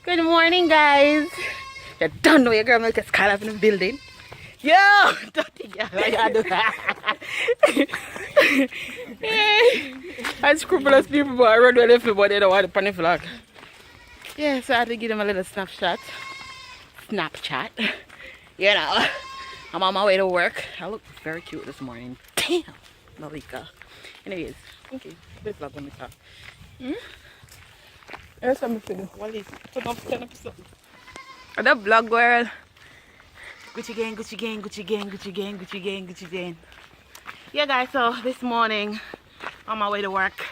Good morning, guys. You don't know your girl MELICASKYLIFE in the building. Yo, dirty girl, why you do that? And scrupulous people, but I run with them, but they don't want to panic vlog. Yeah, so I had to give them a little Snapchat. You know, I'm on my way to work. I look very cute this morning. Damn, Melica. Anyways, okay, this vlog when we talk. Here's something to do. What is put up 10 episodes? The vlog girl. Gucci gang, Gucci gang, Gucci gang, Gucci gang, Gucci gang, Gucci gang. Yeah, guys, so this morning on my way to work.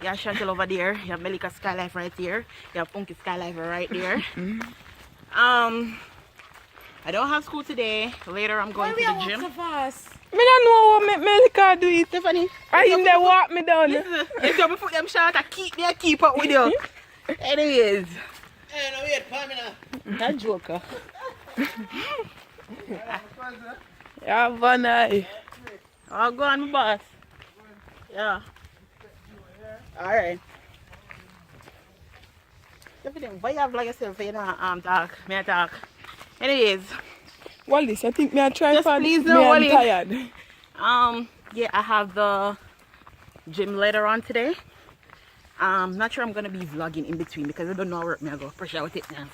You have Chantel over there. You have MELICASKYLIFE right here. You have Funky Skylife right there. I don't have school today. Later, I'm going to the gym. So fast? I don't know what Melica do it. Stephanie, I in there walk me down. If you put them short, I keep up with you. Anyways. Hey, no wait, for me now. That joker. Yeah, Vanai. I'll go on, my boss. Yeah. Alright. Why you have like yourself, you know, talk, me talk. Anyways. Wallis, I think me I try Just for please me no, I'm Wallis. tired. Yeah, I have the gym later on today. Not sure I'm gonna be vlogging in between because I don't know where me I go. Pressure with it now.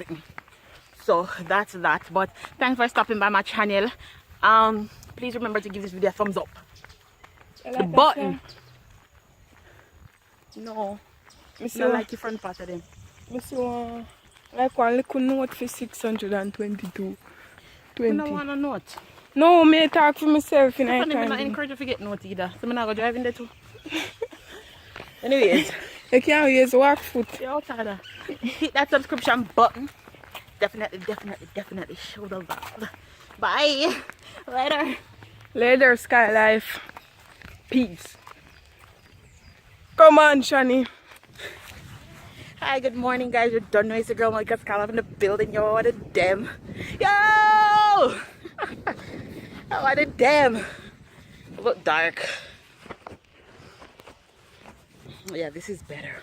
So that's that. But thanks for stopping by my channel. Please remember to give this video a thumbs up. Like The button. No. Me I see don't one, like the front part of them. me see one, like one little note for 622. 20. I don't want a note. No, me talk for myself in I I don't time. encourage you to get note either. So I'm not gonna drive in there too. Anyways. You can't use walk foot. You're outside there. Hit that subscription button. Definitely show the love. Bye. Later. Later, Skylife. Peace. Come on, Shani. Hi, good morning, guys. You don't know it's your girl MELICASKYLIFE in the building. Yo, what a damn. Yo! What a damn. A little dark. Yeah, this is better.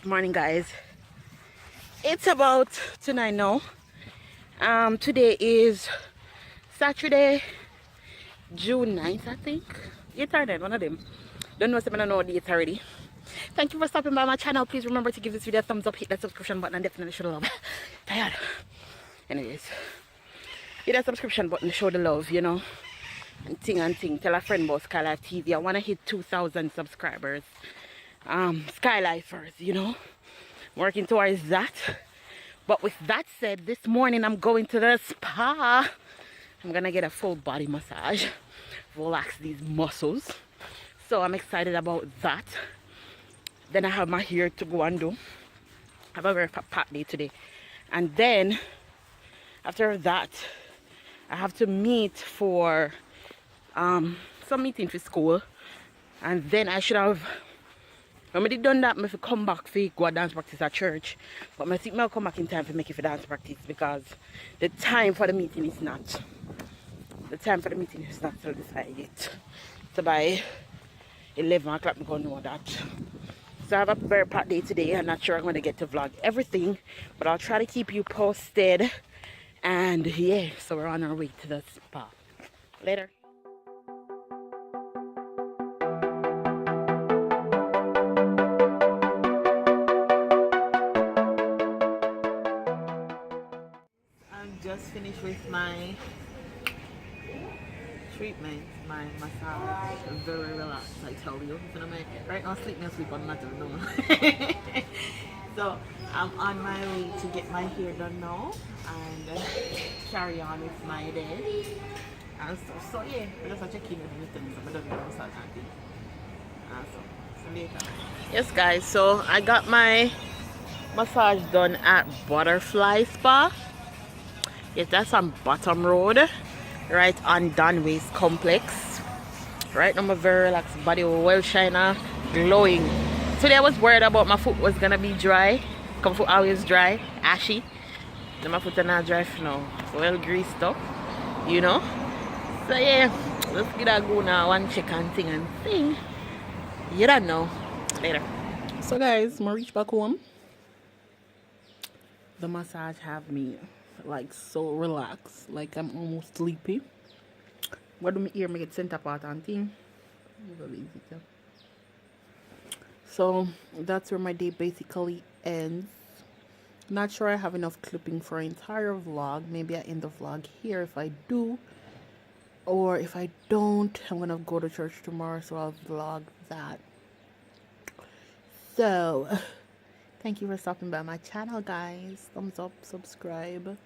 Morning, guys. It's about tonight now. Today is Saturday, June 9th, I think. It's our one of them. Don't know if I don't know the dates already. Thank you for stopping by my channel. Please remember to give this video a thumbs up, hit that subscription button, and definitely show the love. Tired. Anyways, hit that subscription button to show the love, you know. And ting. Tell a friend about Skylife TV. I want to hit 2,000 subscribers. Skylifers, you know. Working towards that. But with that said, this morning I'm going to the spa. I'm gonna get a full body massage, relax these muscles. So I'm excited about that. Then I have my hair to go and do. I have a very packed day today. And then after that, I have to meet for some meeting for school. And then I should have, when I did done that, I have come back for go dance practice at church. But I think I'll come back in time for make it for dance practice because the time for the meeting is not. The time for the meeting is not till decided yet. So by 11 o'clock I'm going to know that. So I have a very packed day today. I'm not sure I'm going to get to vlog everything, but I'll try to keep you posted. And yeah, so we're on our way to the spa. Later. I'm just finished with my treatment, my massage. I'm very relaxed, I tell you. Right now, sleep on matter, no. So I'm on my way to get my hair done now and carry on with my day. And so yeah, I just check in with everything. So I don't know start anything. So later. Yes, guys. So I got my massage done at Butterfly Spa. Yes, that's on Bottom Road, right on Donways Complex. Right now, my very relaxed body, well shiner, glowing. Today I was worried about my foot was gonna be dry. My foot always dry, ashy. Then my foot are not dry now. Well greased up, you know. So yeah, let's get a go now and check and thing and thing. You don't know. Later. So guys, I'm reach back home. The massage have me like so relaxed, like I'm almost sleepy. What do me ear make it center part and thing? So that's where my day basically ends. Not sure I have enough clipping for an entire vlog. Maybe I end the vlog here if I do. Or if I don't, I'm gonna go to church tomorrow, so I'll vlog that. So, thank you for stopping by my channel, guys. Thumbs up, subscribe,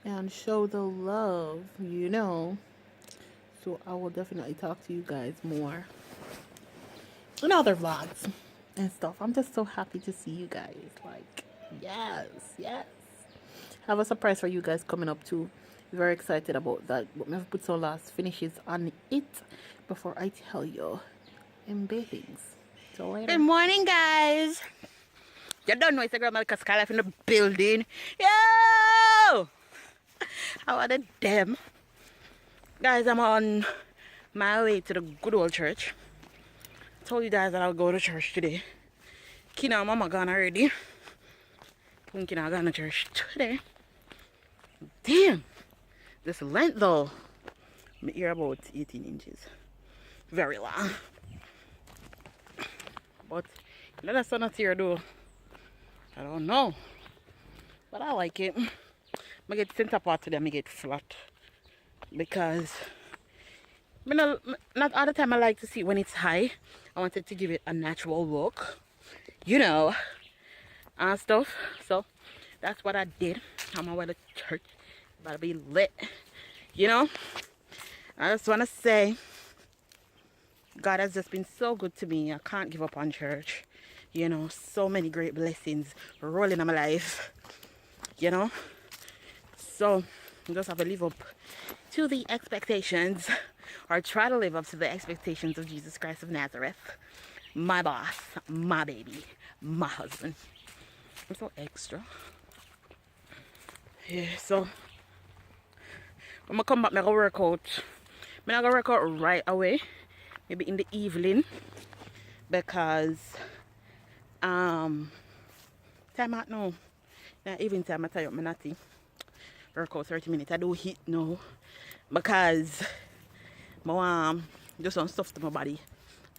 and show the love, you know. So I will definitely talk to you guys more in other vlogs and stuff. I'm just so happy to see you guys. Like, yes. Have a surprise for you guys coming up too. Very excited about that. But me have put some last finishes on it before I tell you in things. So later. Good morning, guys. You don't know it's a girl MELICASKYLIFE in the building. Yo! How are the damn? Guys, I'm on my way to the good old church. Told you guys that I'll go to church today. Kina and Mama gone already. Kina gone to church today. Damn. This length though. My ear about 18 inches. Very long. But let us not here though. I don't know. But I like it. I get center part today, I get flat. Because not all the time I like to see it when it's high. I wanted to give it a natural look. You know. And stuff. So that's what I did. I'm on my way to church. About to be lit. You know. I just want to say God has just been so good to me. I can't give up on church. You know, so many great blessings rolling in my life. You know. So I just have to live up to the expectations, or try to live up to the expectations of Jesus Christ of Nazareth. My boss, my baby, my husband. I'm so extra. Yeah, so when I come back, I'm going to work out. I'm not going to work out right away. Maybe in the evening. Because time out now. Now evening time I tie up my natty. Work out 30 minutes. I do hit now. Because I want just some stuff to my body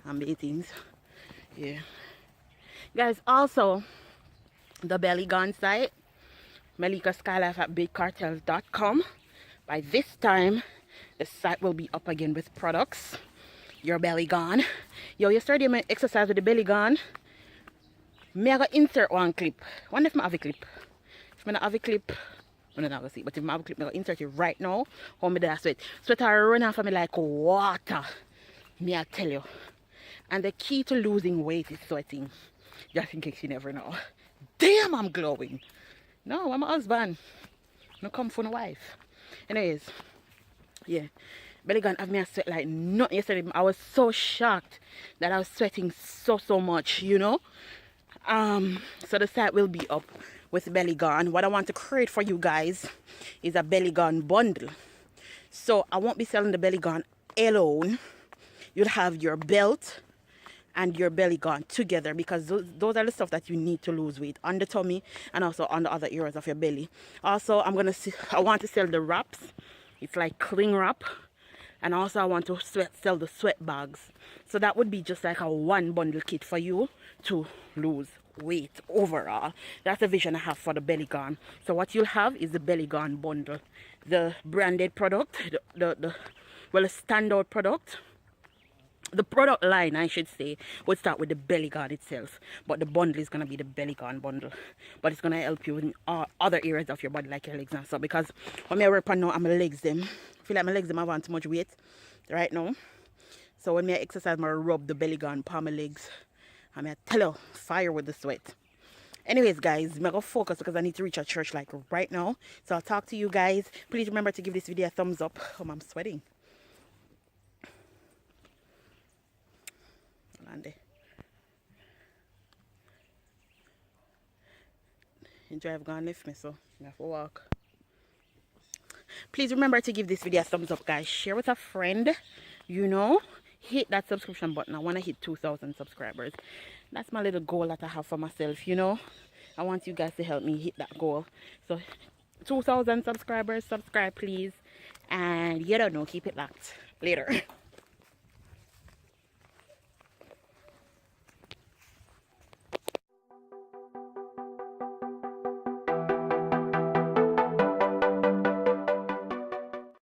and many things. Yeah. Guys, also the belly gun site. MELICASKYLIFE at bigcartel.com. By this time, the site will be up again with products. Your belly gone. Yo, yesterday I exercise with the belly gone. Me I go insert one clip. Wonder if I have a clip. If I don't have a clip, I'm not gonna see. But if I have a clip, I'm gonna insert it right now. How me do I sweat? Sweat are run off of me like water. Me I tell you. And the key to losing weight is sweating. Just in case you never know. Damn, I'm glowing. No, I'm my husband. No come for my wife. Anyways, yeah. Belly gun have me a sweat like nothing yesterday. I was so shocked that I was sweating so much, you know. So the site will be up with belly gun. What I want to create for you guys is a belly gun bundle. So I won't be selling the belly gun alone. You'll have your belt and your belly gun together, because those are the stuff that you need to lose weight on the tummy and also on the other areas of your belly. Also, I want to sell the wraps. It's like cling wrap. And also I want to sell the sweat bags. So that would be just like a one bundle kit for you to lose weight overall. That's the vision I have for the belly gun. So what you'll have is the belly gun bundle. The branded product, the standout product. The product line, I should say, would start with the belly gun itself. But the bundle is going to be the belly gun bundle. But it's going to help you in other areas of your body, like your legs and stuff. Because when I work on now, my legs them. I feel like my legs them have on too much weight right now. So when I exercise, I rub the belly gun palm my legs. And I tell you, fire with the sweat. Anyways, guys, I'm going to focus because I need to reach a church like right now. So I'll talk to you guys. Please remember to give this video a thumbs up. Oh, I'm sweating. The drive gone left me, so I have to walk. Please remember to give this video a thumbs up, guys. Share with a friend. You know, hit that subscription button. I want to hit 2,000 subscribers. That's my little goal that I have for myself, you know. I want you guys to help me hit that goal. So 2,000 subscribers, subscribe please. And you don't know, keep it locked. Later.